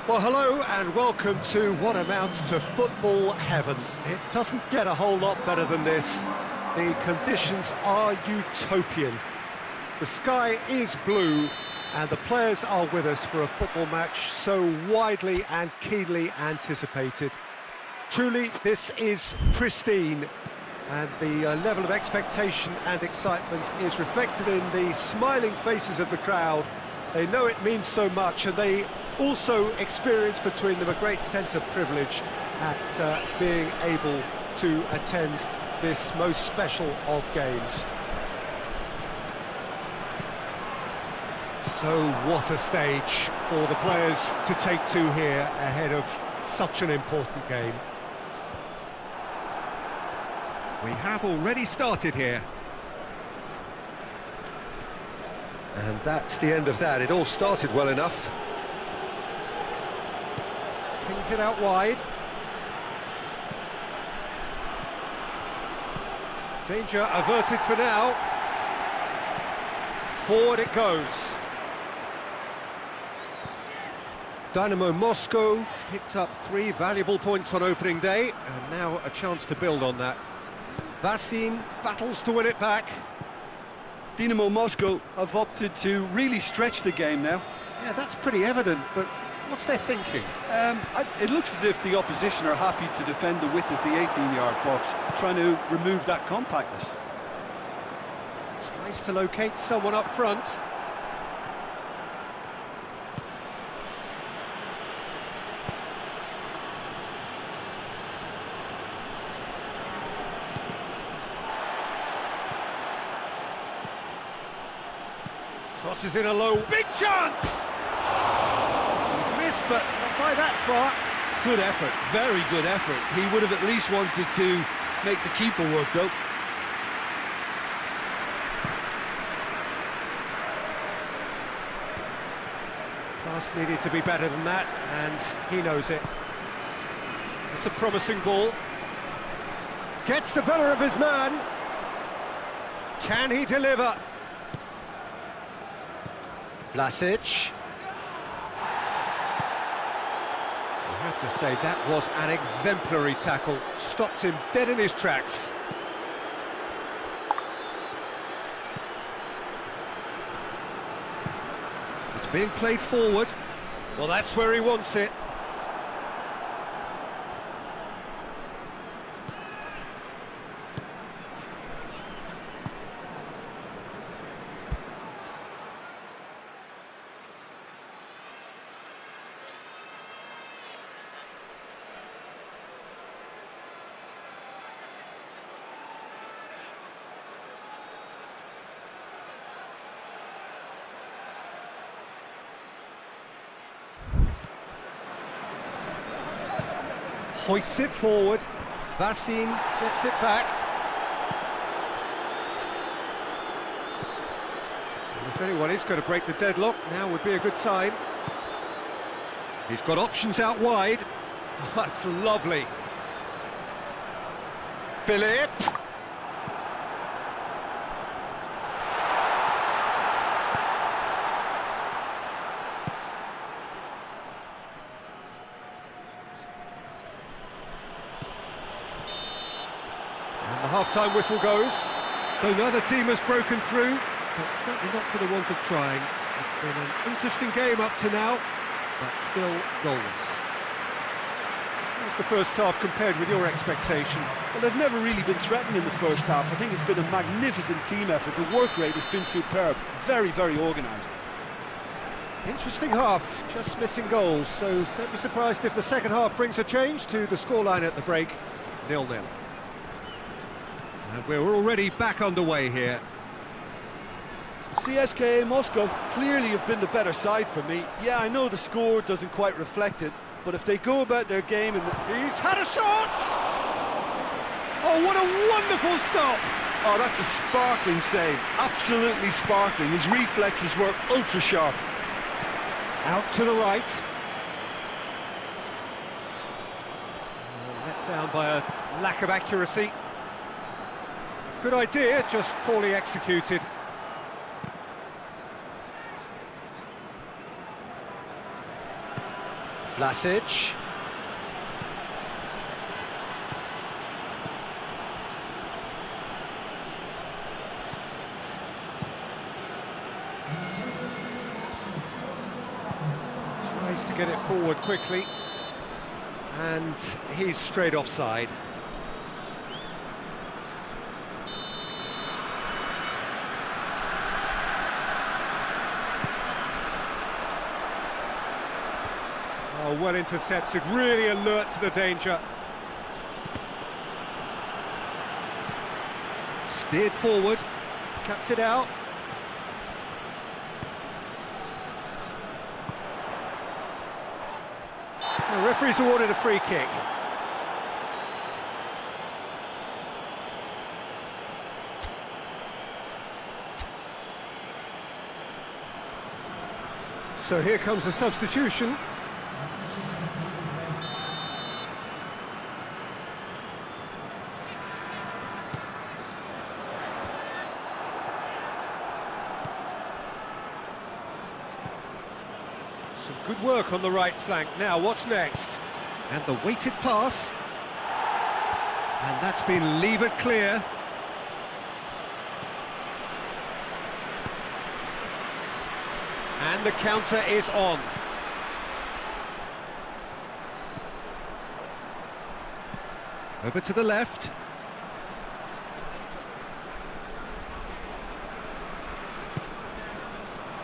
Well, hello and welcome to what amounts to football heaven. It doesn't get a whole lot better than this. The conditions are utopian. The sky is blue and the players are with us for a football match so widely and keenly anticipated. Truly, this is pristine, and the level of expectation and excitement is reflected in the smiling faces of the crowd. They know it means so much, and they also experience between them a great sense of privilege at being able to attend this most special of games. So what a stage for the players to take to here ahead of such an important game. We have already started here. And that's the end of that. It all started well enough. Pings it out wide. Danger averted for now. Forward it goes. Dynamo Moscow picked up 3 valuable points on opening day, and now a chance to build on that. Vassin battles to win it back. Dynamo Moscow have opted to really stretch the game now. Yeah, that's pretty evident, but what's their thinking? It looks as if the opposition are happy to defend the width of the 18-yard box, trying to remove that compactness. Tries to locate someone up front. Crosses in a low, big chance! He's missed, but not by that far. Good effort, very good effort. He would have at least wanted to make the keeper work, though. Pass needed to be better than that, and he knows it. It's a promising ball. Gets the better of his man. Can he deliver? Vlasic. I have to say, that was an exemplary tackle. Stopped him dead in his tracks. It's being played forward. Well, that's where he wants it. Hoists it forward. Vassin gets it back. And if anyone is going to break the deadlock, now would be a good time. He's got options out wide. That's lovely. Philip. The half-time whistle goes, so neither team has broken through, but certainly not for the want of trying. It's been an interesting game up to now, but still goalless. How's the first half compared with your expectation? Well, they've never really been threatened in the first half. I think it's been a magnificent team effort. The work rate has been superb, very, very organised. Interesting half, just missing goals, so don't be surprised if the second half brings a change to the scoreline at the break, 0-0. And we're already back underway here. CSKA Moscow clearly have been the better side for me. Yeah, I know the score doesn't quite reflect it, but if they go about their game and... He's had a shot! Oh, what a wonderful stop! Oh, that's a sparkling save, absolutely sparkling. His reflexes were ultra-sharp. Out to the right. Let down by a lack of accuracy. Good idea, just poorly executed. Vlasic. Tries to get it forward quickly, and he's straight offside. Oh, well intercepted, really alert to the danger. Steered forward, cuts it out. The referee's awarded a free kick. So here comes a substitution. Some good work on the right flank. Now, what's next? And the weighted pass. And that's been levered clear. And the counter is on. Over to the left.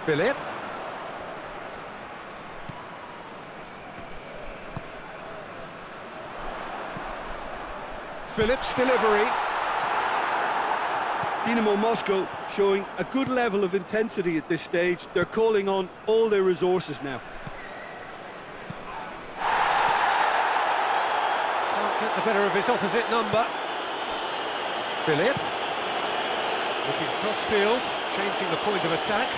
Philip. Philip's delivery. Dynamo Moscow showing a good level of intensity at this stage. They're calling on all their resources now. Can't get the better of his opposite number. Philip. Looking cross field, changing the point of attack.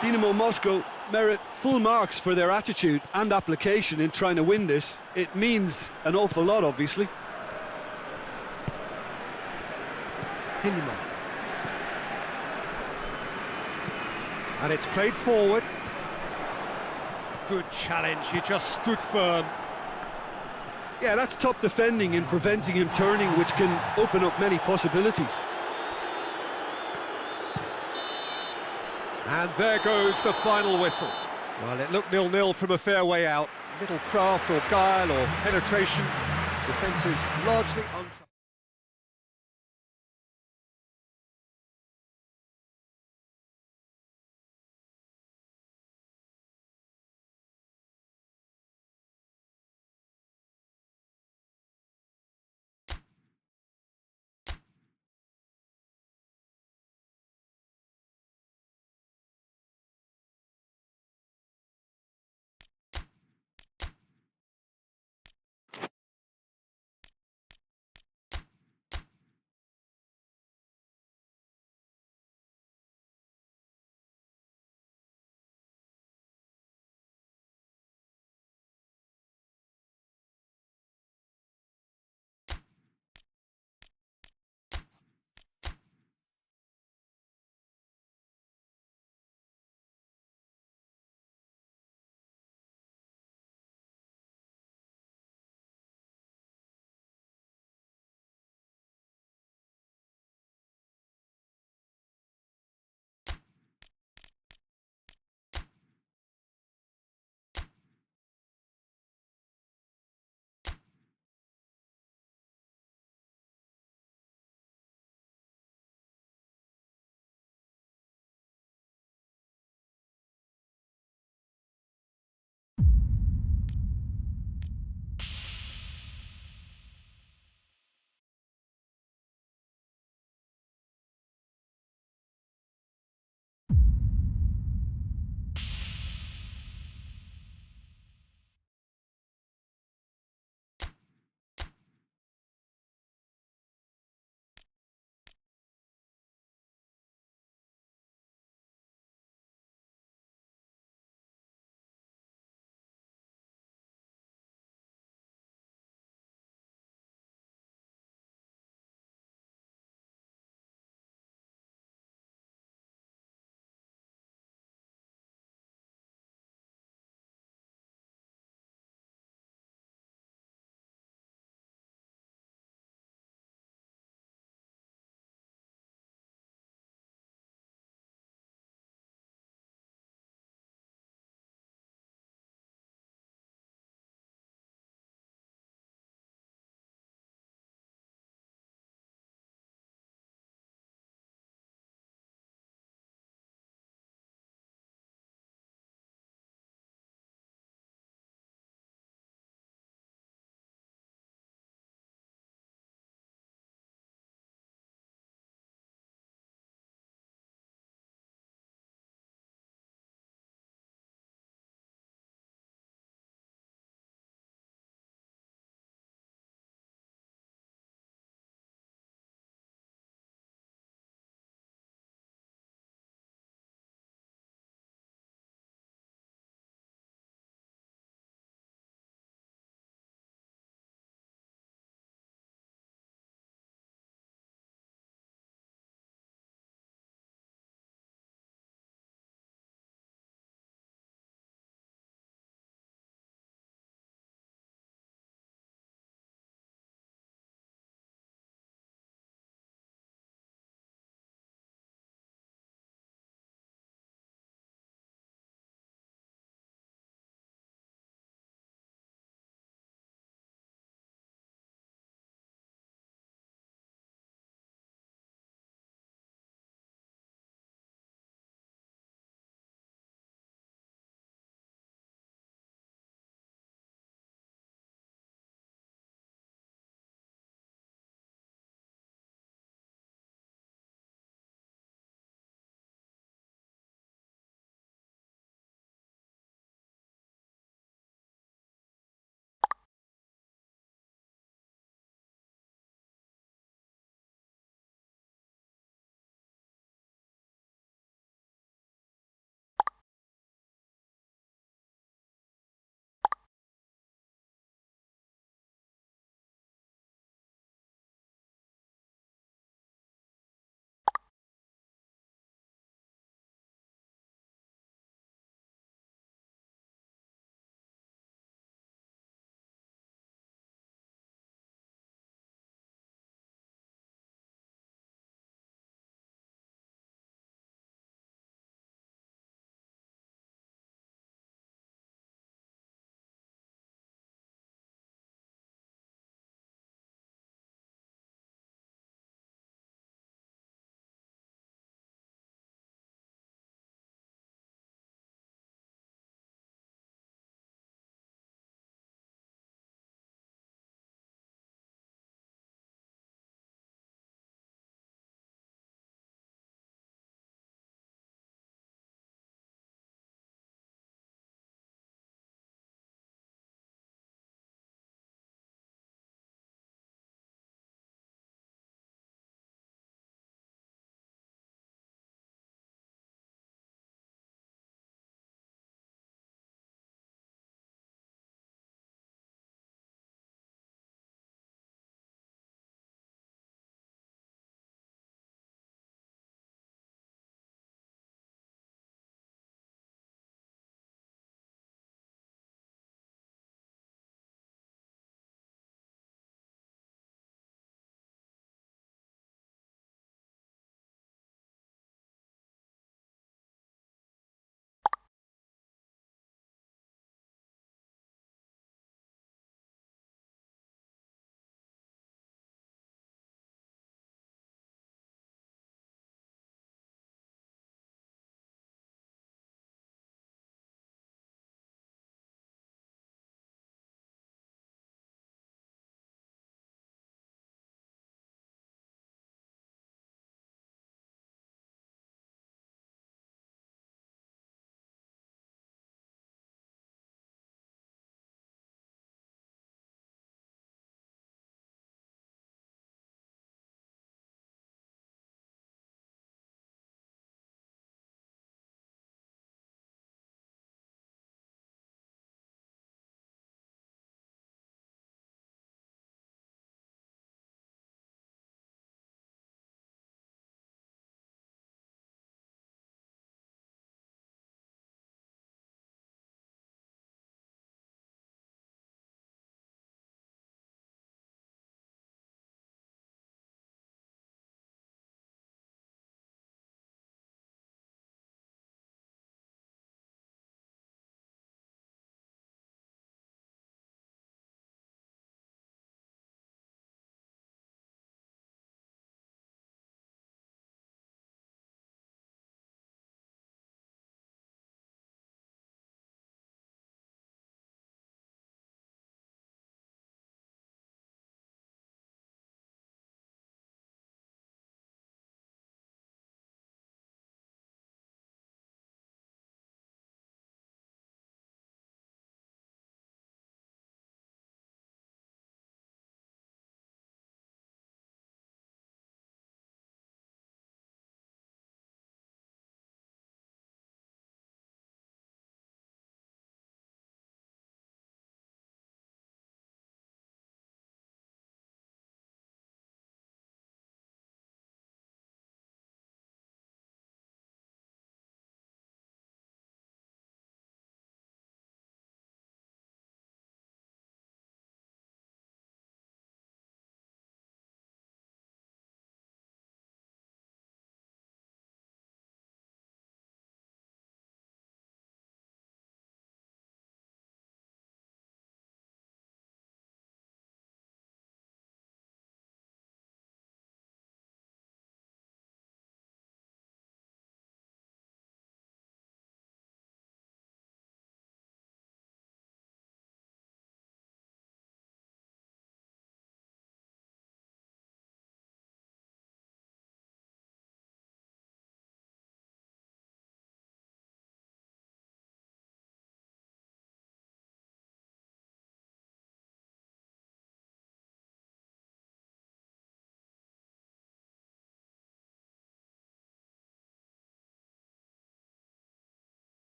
Dynamo Moscow merit full marks for their attitude and application in trying to win this. It means an awful lot, obviously. And it's played forward. Good challenge, he just stood firm. Yeah, that's top defending and preventing him turning, which can open up many possibilities. And there goes the final whistle. Well, it looked 0-0 from a fair way out. Little craft or guile or penetration. Defence is largely untroubled.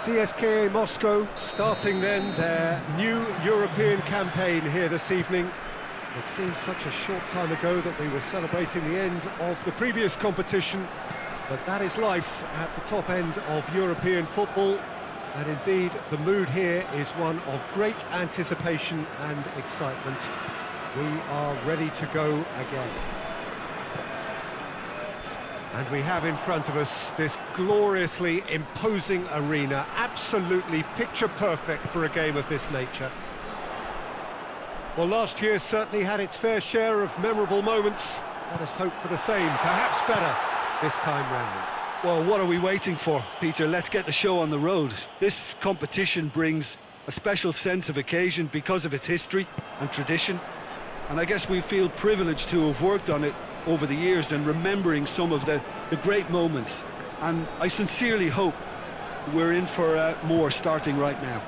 CSKA Moscow starting then their new European campaign here this evening. It seems such a short time ago that we were celebrating the end of the previous competition, but that is life at the top end of European football, and indeed the mood here is one of great anticipation and excitement. We are ready to go again. And we have in front of us this gloriously imposing arena, absolutely picture perfect for a game of this nature. Well, last year certainly had its fair share of memorable moments. Let us hope for the same, perhaps better this time round. Well, what are we waiting for, Peter? Let's get the show on the road. This competition brings a special sense of occasion because of its history and tradition. And I guess we feel privileged to have worked on it over the years and remembering some of the great moments. And I sincerely hope we're in for more starting right now.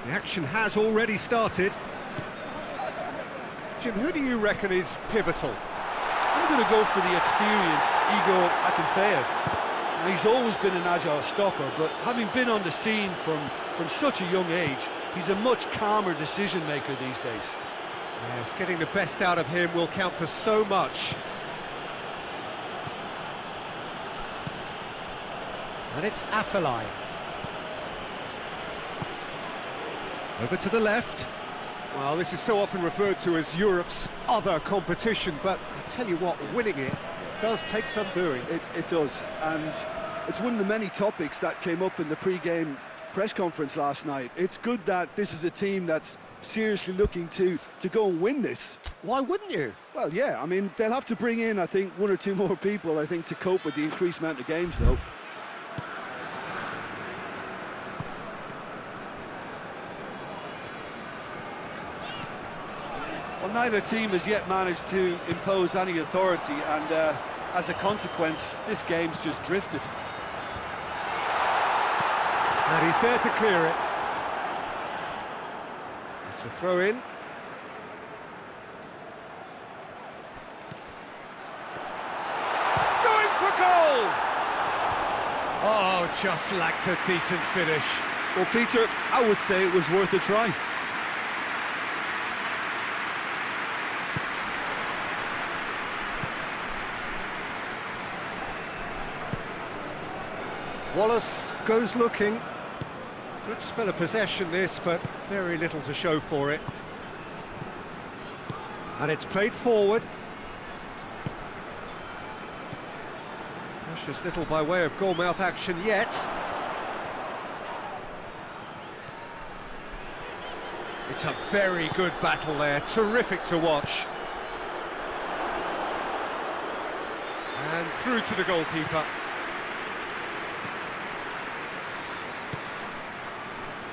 The action has already started. Jim, who do you reckon is pivotal? I'm going to go for the experienced Igor Akinfeev. He's always been an agile stopper, but having been on the scene from such a young age, he's a much calmer decision maker these days. Yes, getting the best out of him will count for so much. And it's Afellay. Over to the left. Well, this is so often referred to as Europe's other competition, but I tell you what, winning it does take some doing. It does, and it's one of the many topics that came up in the pre-game press conference last night. It's good that this is a team that's seriously looking to go and win this. Why wouldn't you? Well, yeah, I mean, they'll have to bring in, I think, one or two more people, I think, to cope with the increased amount of games, though. Well, neither team has yet managed to impose any authority, and as a consequence, this game's just drifted. And he's there to clear it. It's a throw-in. Going for goal! Oh, just lacked a decent finish. Well, Peter, I would say it was worth a try. Wallace goes looking. Good spell of possession this, but very little to show for it. And it's played forward. Precious little by way of goal-mouth action yet. It's a very good battle there, terrific to watch. And through to the goalkeeper.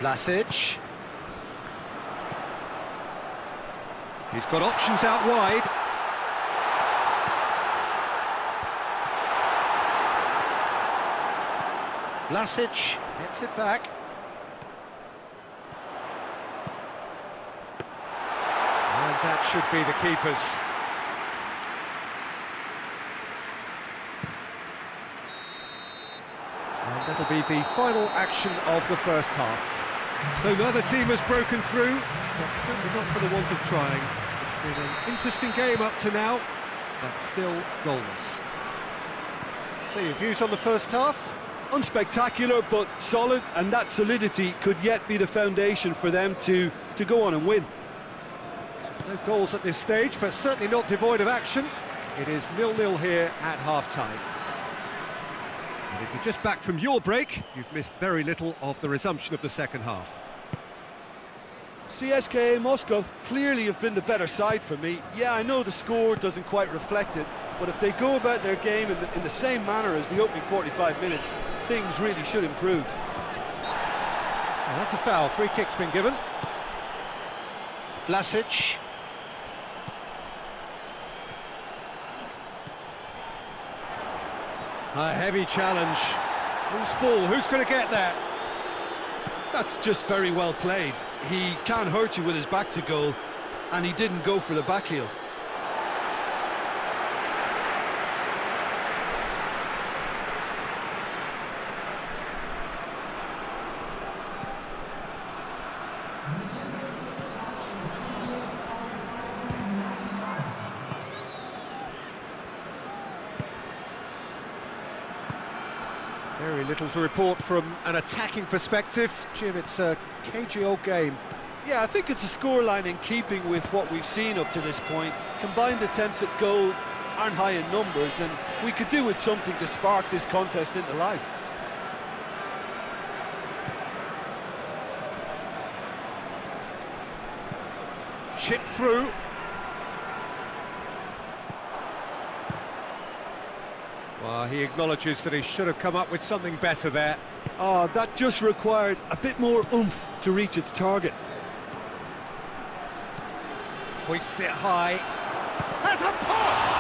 Vlasic. He's got options out wide. Vlasic gets it back. And that should be the keeper's. And that'll be the final action of the first half. So the other team has broken through, but certainly not for the want of trying. It's been an interesting game up to now, but still goalless. So your views on the first half? Unspectacular, but solid, and that solidity could yet be the foundation for them to go on and win. No goals at this stage, but certainly not devoid of action. It is 0-0 here at half-time. And if you're just back from your break, you've missed very little of the resumption of the second half. CSKA Moscow clearly have been the better side for me. Yeah, I know the score doesn't quite reflect it, but if they go about their game in the same manner as the opening 45 minutes, things really should improve. Well, that's a foul. Free kick's been given. Vlasic. A heavy challenge. Loose ball, who's going to get that? That's just very well played. He can't hurt you with his back to goal, and he didn't go for the back heel. Very little to report from an attacking perspective. Jim, it's a cagey old game. Yeah, I think it's a scoreline in keeping with what we've seen up to this point. Combined attempts at goal aren't high in numbers, and we could do with something to spark this contest into life. Chip through. Well, he acknowledges that he should have come up with something better there. Oh, that just required a bit more oomph to reach its target. Hoists it high. Has a pop!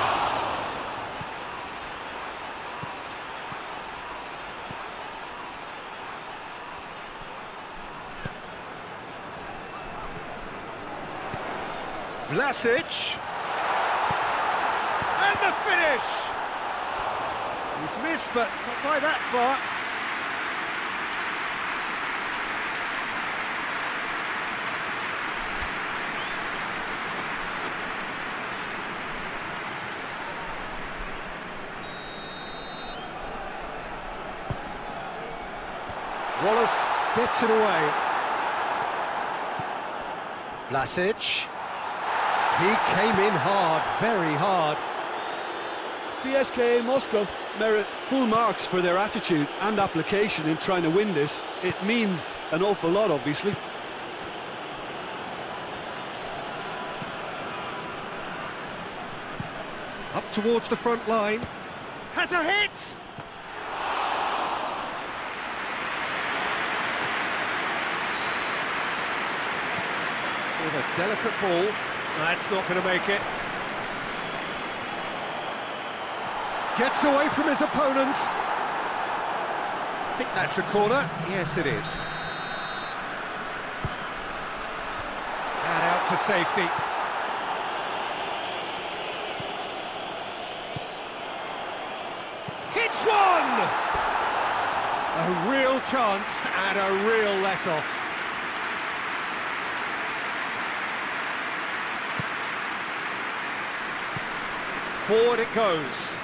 Vlasic. And the finish! He's missed, but not by that far. Wallace gets it away. Vlasic. He came in hard, very hard. CSKA Moscow merit full marks for their attitude and application in trying to win this. It means an awful lot, obviously. Up towards the front line. Has a hit! With a delicate ball. That's not going to make it. Gets away from his opponent. I think that's a corner. Yes, it is. And out to safety. Hits one! A real chance and a real let-off. Forward it goes.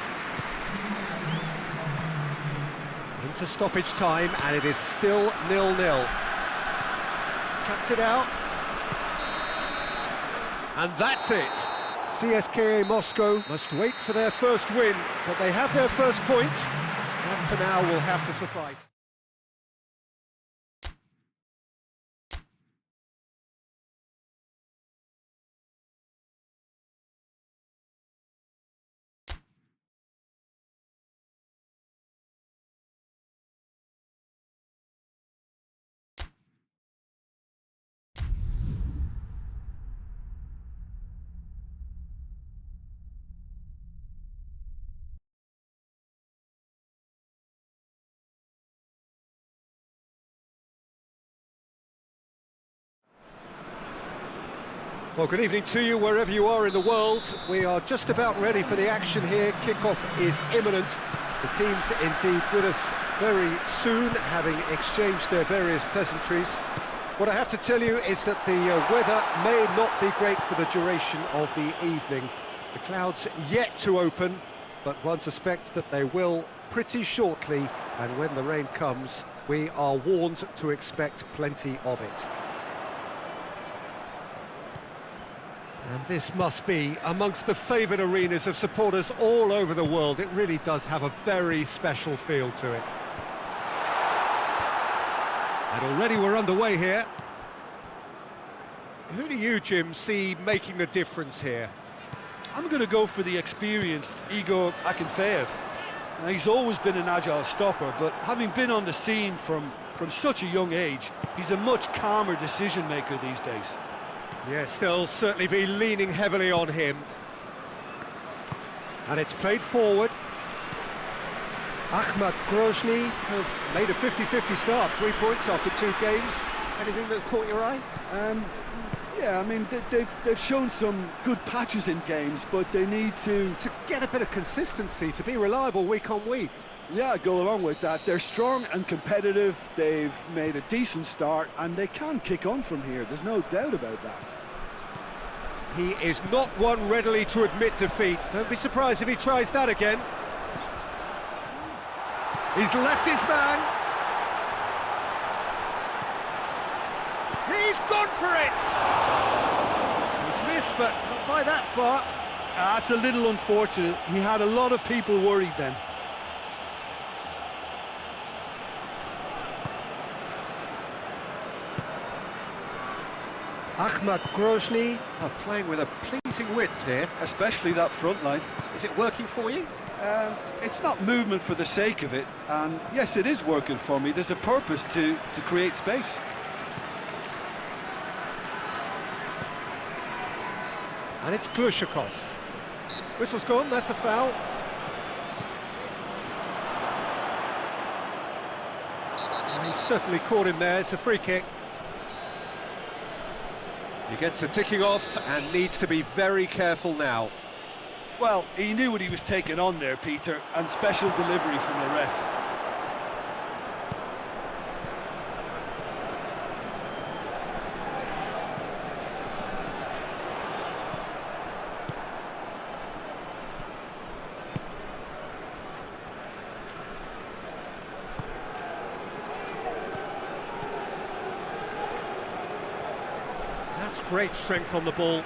Into stoppage time, and it is still 0-0. Cuts it out. And that's it. CSKA Moscow must wait for their first win, but they have their first point. That for now will have to suffice. Well, good evening to you wherever you are in the world. We are just about ready for the action here. Kickoff is imminent. The teams indeed with us very soon, having exchanged their various pleasantries. What I have to tell you is that the weather may not be great for the duration of the evening. The clouds yet to open, but one suspects that they will pretty shortly, and when the rain comes, we are warned to expect plenty of it. And this must be amongst the favoured arenas of supporters all over the world. It really does have a very special feel to it. And already we're underway here. Who do you, Jim, see making the difference here? I'm going to go for the experienced Igor Akinfeev. He's always been an agile stopper, but having been on the scene from such a young age, he's a much calmer decision-maker these days. Yes, they'll certainly be leaning heavily on him. And it's played forward. Akhmat Grozny have made a 50-50 start, 3 points after 2 games. Anything that caught your eye? Yeah, I mean, they've shown some good patches in games, but they need to get a bit of consistency, to be reliable week on week. Yeah, go along with that. They're strong and competitive, they've made a decent start, and they can kick on from here, there's no doubt about that. He is not one readily to admit defeat. Don't be surprised if he tries that again. He's left his man. He's gone for it! He's missed, but not by that far. That's a little unfortunate. He had a lot of people worried then. Ahmad Grozny are playing with a pleasing width here. Especially that front line. Is it working for you? It's not movement for the sake of it, and yes, it is working for me. There's a purpose to create space. And it's Glushakov. Whistle's gone, that's a foul. And he certainly caught him there, it's a free kick. He gets a ticking off and needs to be very careful now. Well, he knew what he was taking on there, Peter, and special delivery from the ref. That's great strength on the ball.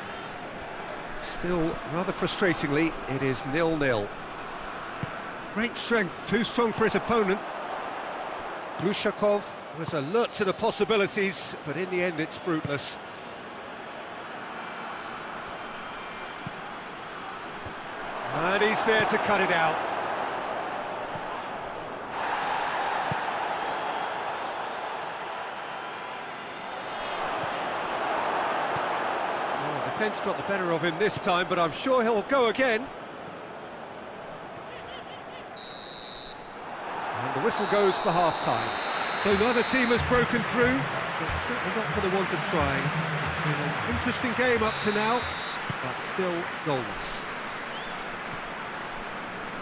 Still, rather frustratingly, it is 0-0. Great strength, too strong for his opponent. Glushakov was alert to the possibilities, but in the end it's fruitless. And he's there to cut it out. Defence got the better of him this time, but I'm sure he'll go again. And the whistle goes for half-time. So neither team has broken through, but certainly not for the want of trying. It's been an interesting game up to now, but still goalless.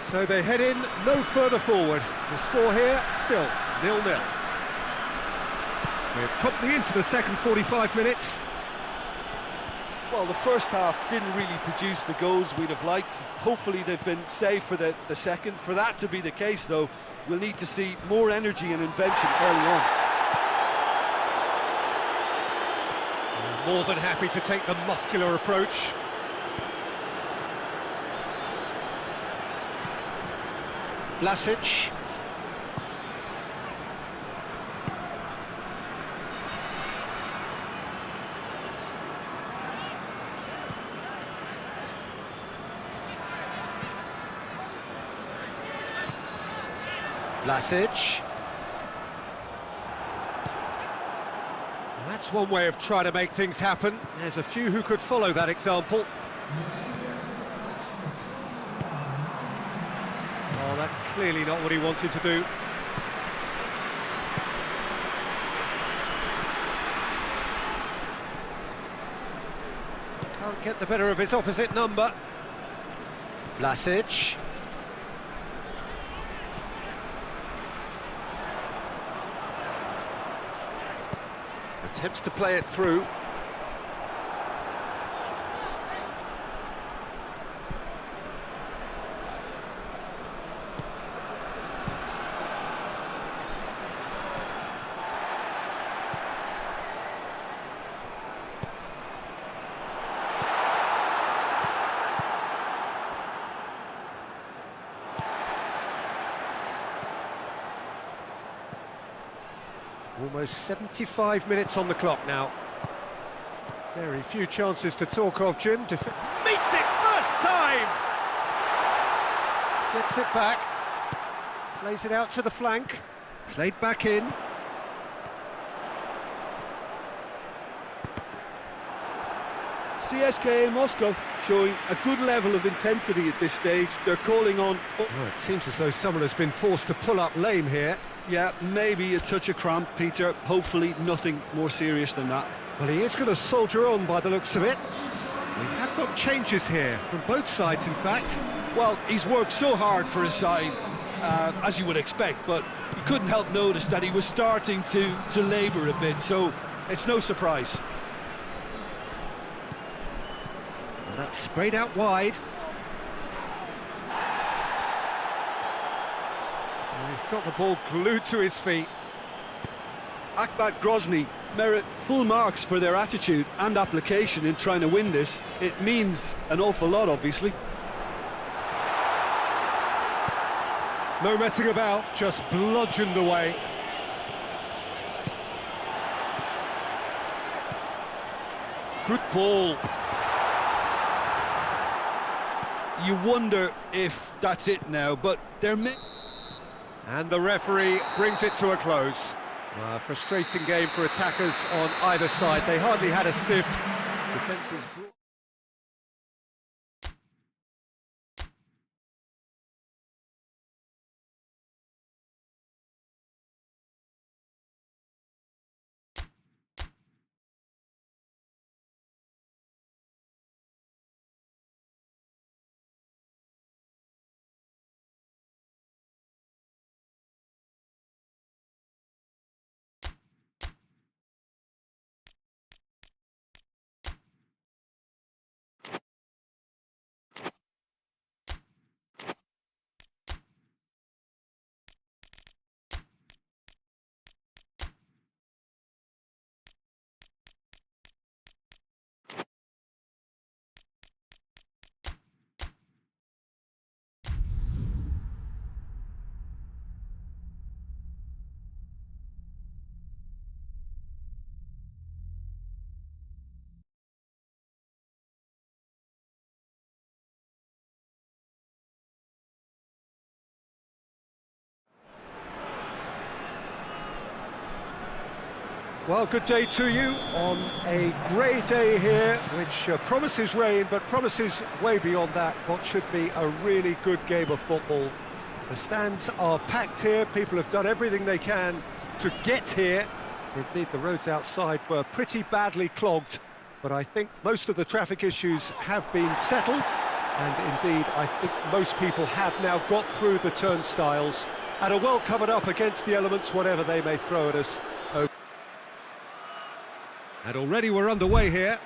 So they head in no further forward. The score here, still 0-0. We're promptly into the second 45 minutes. Well, the first half didn't really produce the goals we'd have liked. Hopefully they've been saved for the second. For that to be the case, though, we'll need to see more energy and invention early on. More than happy to take the muscular approach. Vlasic. Vlasic. That's one way of trying to make things happen. There's a few who could follow that example. Oh, that's clearly not what he wanted to do. Can't get the better of his opposite number. Vlasic. Attempts to play it through. Almost 75 minutes on the clock now. Very few chances to talk of, Jim. Meets it first time! Gets it back. Plays it out to the flank. Played back in. CSKA Moscow showing a good level of intensity at this stage. They're calling on... Oh, it seems as though someone has been forced to pull up lame here. Yeah, maybe a touch of cramp, Peter. Hopefully nothing more serious than that. Well, he is going to soldier on by the looks of it. We have got changes here, from both sides, in fact. Well, he's worked so hard for his side, as you would expect, but you couldn't help notice that he was starting to labour a bit, so it's no surprise. And that's sprayed out wide. And he's got the ball glued to his feet. Akbat Grozny merit full marks for their attitude and application in trying to win this. It means an awful lot, obviously. No messing about, just bludgeoned away. Good ball. You wonder if that's it now, but they're... And the referee brings it to a close. Frustrating game for attackers on either side. They hardly had a sniff. Defences brought... Well, good day to you on a grey day here, which promises rain, but promises way beyond that what should be a really good game of football. The stands are packed here, people have done everything they can to get here. Indeed, the roads outside were pretty badly clogged, but I think most of the traffic issues have been settled, and indeed, I think most people have now got through the turnstiles and are well covered up against the elements, whatever they may throw at us. And already we're underway here.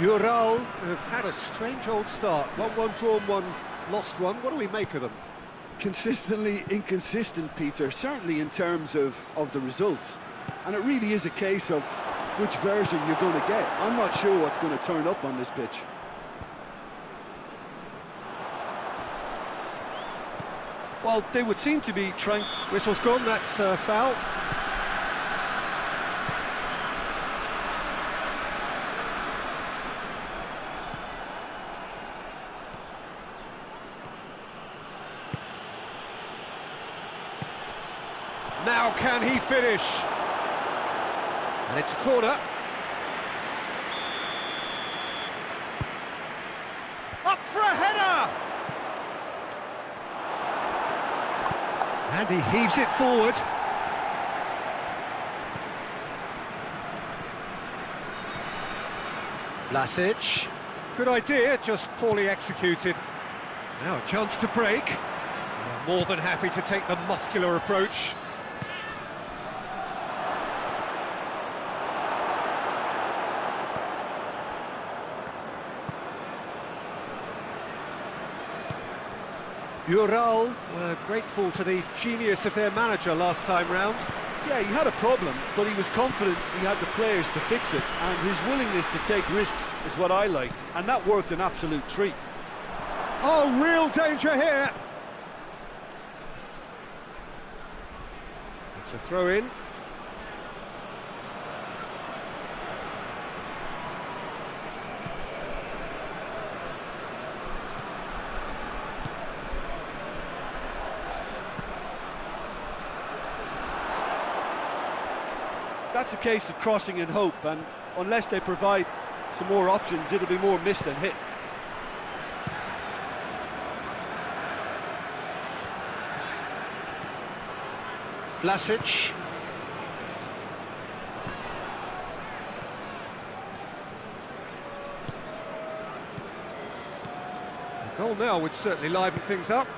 Ural have had a strange old start. 1-1 drawn, 1 lost 1. What do we make of them? Consistently inconsistent, Peter, certainly in terms of the results. And it really is a case of which version you're going to get. I'm not sure what's going to turn up on this pitch. Well, they would seem to be trying... Whistle's gone, that's foul. Now can he finish? And it's a corner. Up for a header! And he heaves it forward. Vlasic. Good idea, just poorly executed. Now a chance to break. More than happy to take the muscular approach. Ural were grateful to the genius of their manager last time round. Yeah, he had a problem, but he was confident he had the players to fix it, and his willingness to take risks is what I liked, and that worked an absolute treat. Oh, real danger here! It's a throw-in. That's a case of crossing in hope, and unless they provide some more options, it'll be more miss than hit. Vlasic. A goal now would certainly liven things up.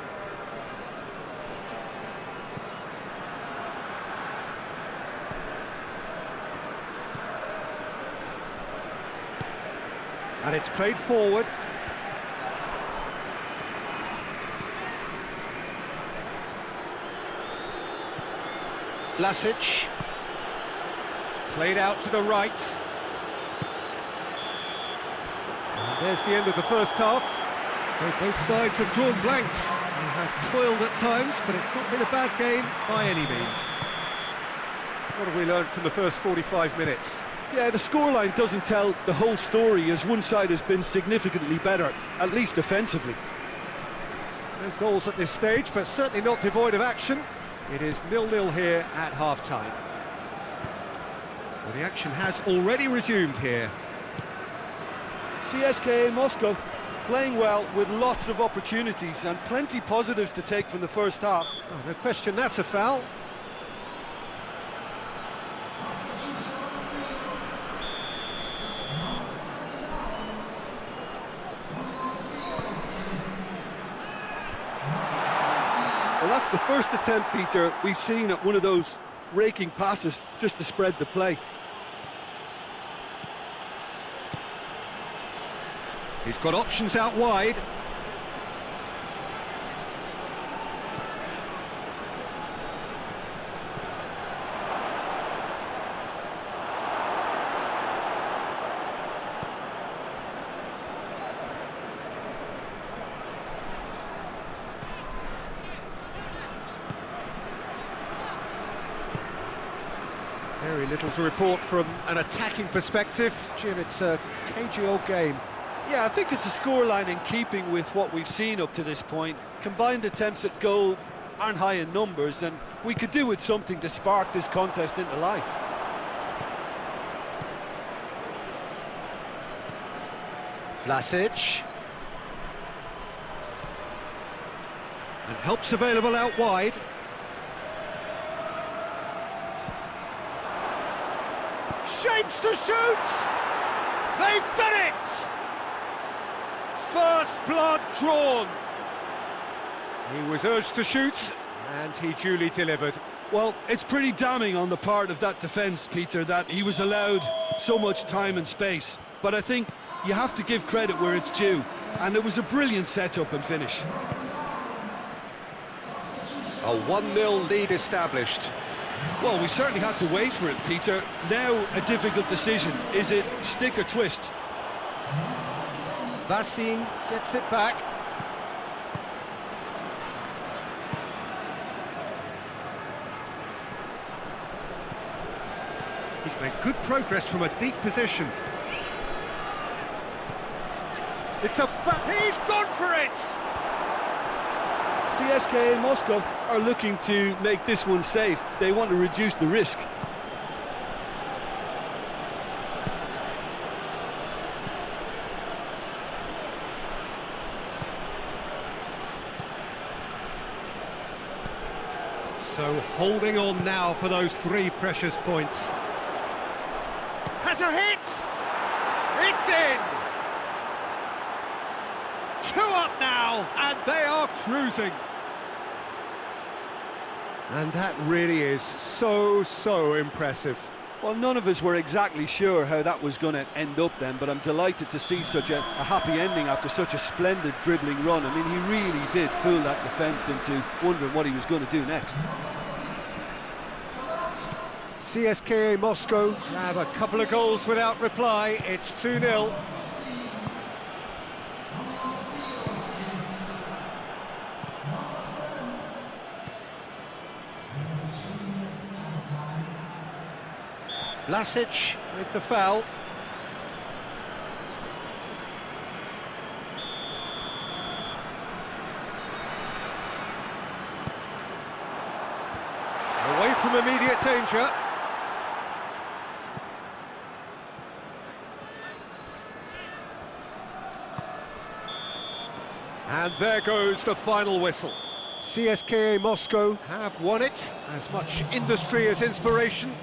And it's played forward. Vlasic. Played out to the right. And there's the end of the first half. So both sides have drawn blanks. They have toiled at times, but it's not been a bad game by any means. What have we learned from the first 45 minutes? Yeah, the scoreline doesn't tell the whole story, as one side has been significantly better, at least defensively. No goals at this stage, but certainly not devoid of action. It is 0-0 here at half-time. Well, the action has already resumed here. CSKA Moscow playing well with lots of opportunities and plenty positives to take from the first half. Oh, no question that's a foul. Well, that's the first attempt, Peter, we've seen at one of those raking passes just to spread the play. He's got options out wide. Very little to report from an attacking perspective. Jim, it's a cagey old game. Yeah, I think it's a scoreline in keeping with what we've seen up to this point. Combined attempts at goal aren't high in numbers, and we could do with something to spark this contest into life. Vlasic. And help's available out wide. Shapes to shoot! They've done it! First blood drawn. He was urged to shoot, and he duly delivered. Well, it's pretty damning on the part of that defence, Peter, that he was allowed so much time and space. But I think you have to give credit where it's due, and it was a brilliant setup and finish. A 1-0 lead established. Well, we certainly had to wait for it, Peter. Now a difficult decision. Is it stick or twist? Vassin gets it back. He's made good progress from a deep position. It's a he's gone for it! CSKA Moscow are looking to make this one safe. They want to reduce the risk. So holding on now for those 3 precious points. Has a hit! It's in! 2 up now, and they are cruising. And that really is so impressive. Well, none of us were exactly sure how that was going to end up then, but I'm delighted to see such a happy ending after such a splendid dribbling run. I mean, he really did fool that defence into wondering what he was going to do next. CSKA Moscow have a couple of goals without reply. It's 2-0. Vlasic with the foul. Away from immediate danger. And there goes the final whistle. CSKA Moscow have won it. As much industry as inspiration.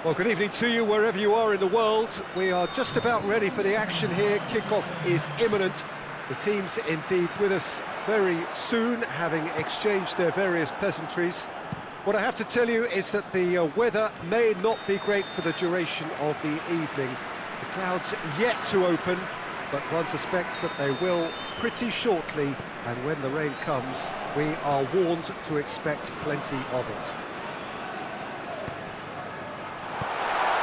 Well, good evening to you wherever you are in the world. We are just about ready for the action here. Kickoff is imminent. The team's indeed with us very soon, having exchanged their various pleasantries. What I have to tell you is that the weather may not be great for the duration of the evening. The clouds yet to open, but one suspects that they will pretty shortly, and when the rain comes, we are warned to expect plenty of it.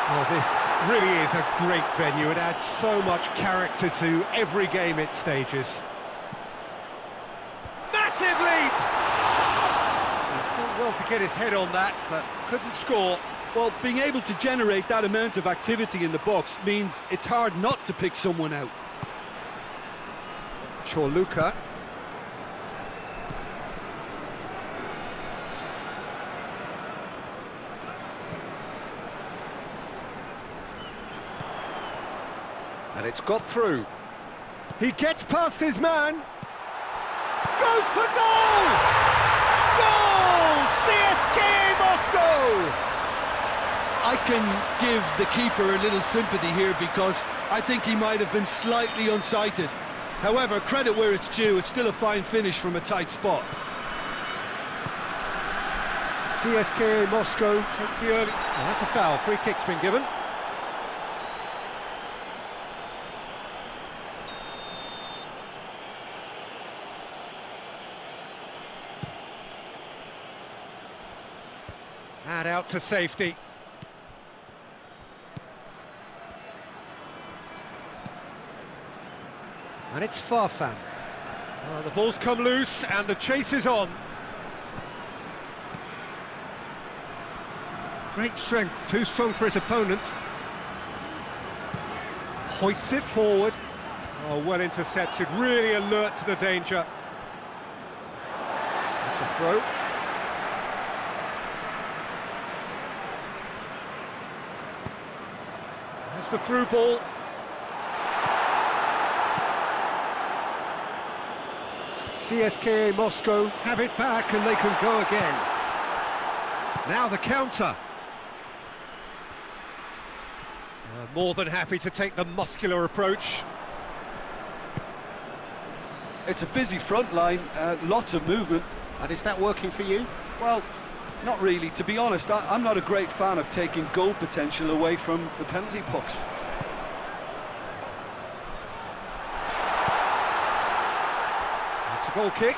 Well, this really is a great venue. It adds so much character to every game it stages. Massive leap! He's done well to get his head on that, but couldn't score. Well, being able to generate that amount of activity in the box means it's hard not to pick someone out. Luka. And it's got through. He gets past his man. Goes for goal! Goal! CSKA Moscow! I can give the keeper a little sympathy here because I think he might have been slightly unsighted. However, credit where it's due, it's still a fine finish from a tight spot. CSKA Moscow take the early... Oh, that's a foul. Free kick's been given. And out to safety. And it's Farfan. Well, the ball's come loose and the chase is on. Great strength, too strong for his opponent. Hoists it forward. Oh, well intercepted, really alert to the danger. That's a throw. There's the through ball. CSKA Moscow have it back and they can go again. Now the counter. More than happy to take the muscular approach. It's a busy front line, lots of movement. And is that working for you? Well, not really. To be honest, I'm not a great fan of taking goal potential away from the penalty box. It's a goal kick.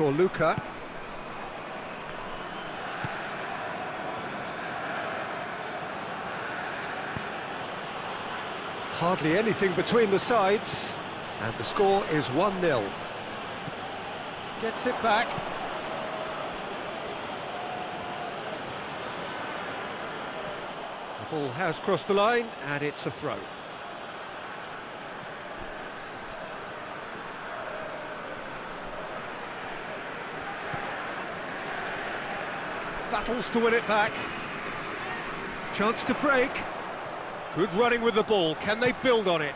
Luka. Hardly anything between the sides, and the score is 1-0. Gets it back. The ball has crossed the line, and it's a throw. Battles to win it back. Chance to break. Good running with the ball. Can they build on it?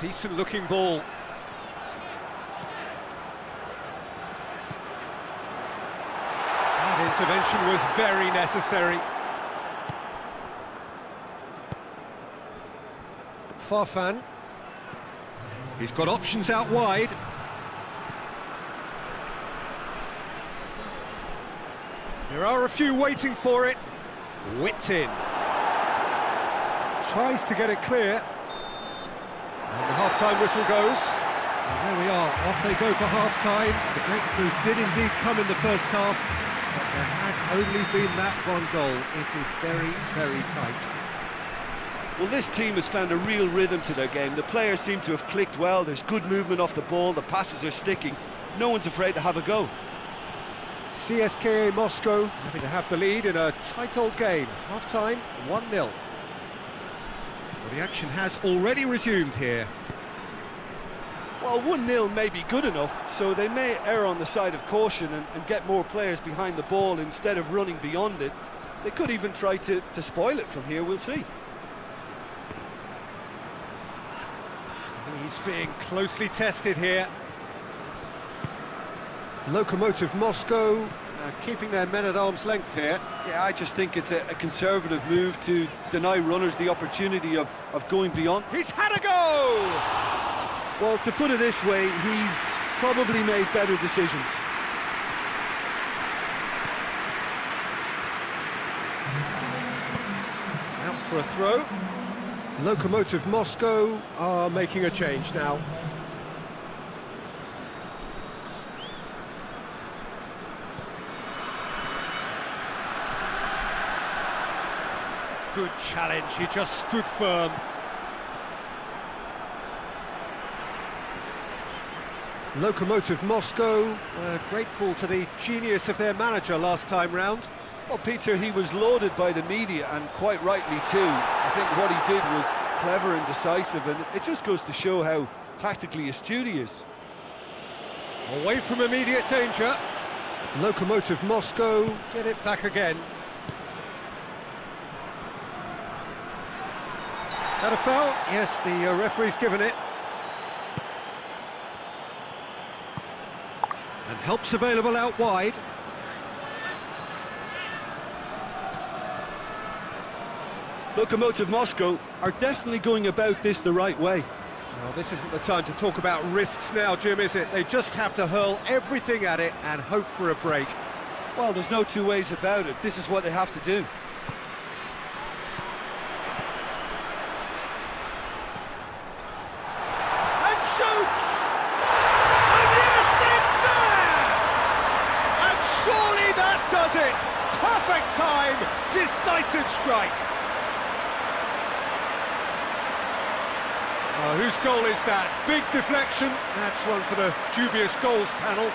Decent looking ball. That intervention was very necessary. Farfan. He's got options out wide. There are a few waiting for it. Whipped in. Tries to get it clear. And the half-time whistle goes. And there we are, off they go for half-time. The breakthrough did indeed come in the first half, but there has only been that one goal. It is very, very tight. Well, this team has found a real rhythm to their game. The players seem to have clicked well. There's good movement off the ball. The passes are sticking. No one's afraid to have a go. CSKA Moscow having to have the lead in a tight old game. Half-time, 1-0. Well, the action has already resumed here. Well, 1-0 may be good enough, so they may err on the side of caution and get more players behind the ball instead of running beyond it. They could even try to spoil it from here, we'll see. He's being closely tested here. Lokomotiv Moscow keeping their men at arm's length here. Yeah, I just think it's a conservative move to deny runners the opportunity of going beyond. He's had a go! Well, to put it this way, he's probably made better decisions. Out for a throw. Lokomotiv Moscow are making a change now. Good challenge, he just stood firm. Lokomotiv Moscow grateful to the genius of their manager last time round. Well, Peter, he was lauded by the media, and quite rightly too. I think what he did was clever and decisive, and it just goes to show how tactically astute he is. Away from immediate danger. Lokomotiv Moscow get it back again. That a foul? Yes, the referee's given it. And help's available out wide. Lokomotiv Moscow are definitely going about this the right way. Well, this isn't the time to talk about risks now, Jim, is it? They just have to hurl everything at it and hope for a break. Well, there's no two ways about it. This is what they have to do. And shoots! And yes, it's there! And surely that does it! Perfect time, decisive strike. Whose goal is that? Big deflection. That's one for the dubious goals panel.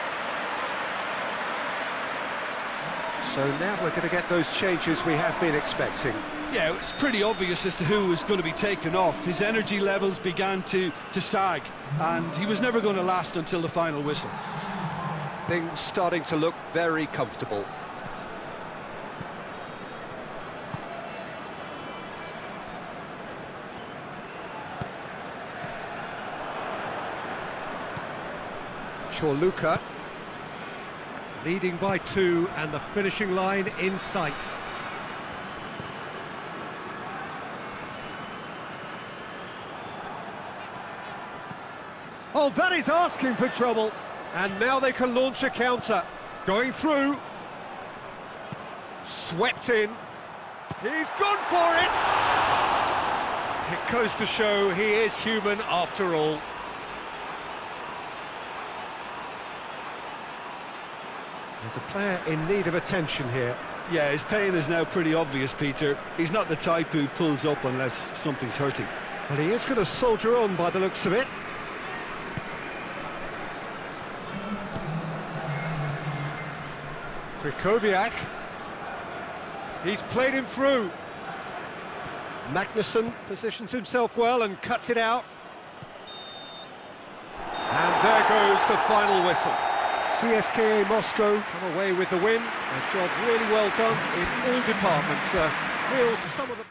So now we're going to get those changes we have been expecting. Yeah, it's pretty obvious as to who was going to be taken off. His energy levels began to sag, and he was never going to last until the final whistle. Things starting to look very comfortable. Chorluka leading by 2 and the finishing line in sight. Oh, that is asking for trouble. And now they can launch a counter. Going through. Swept in. He's gone for it! It goes to show he is human after all. There's a player in need of attention here. Yeah, his pain is now pretty obvious, Peter. He's not the type who pulls up unless something's hurting. But he is going to soldier on by the looks of it. Krychowiak. He's played him through. Magnussen positions himself well and cuts it out. And there goes the final whistle. CSKA Moscow come away with the win. A job really well done in all departments. Real sum of the...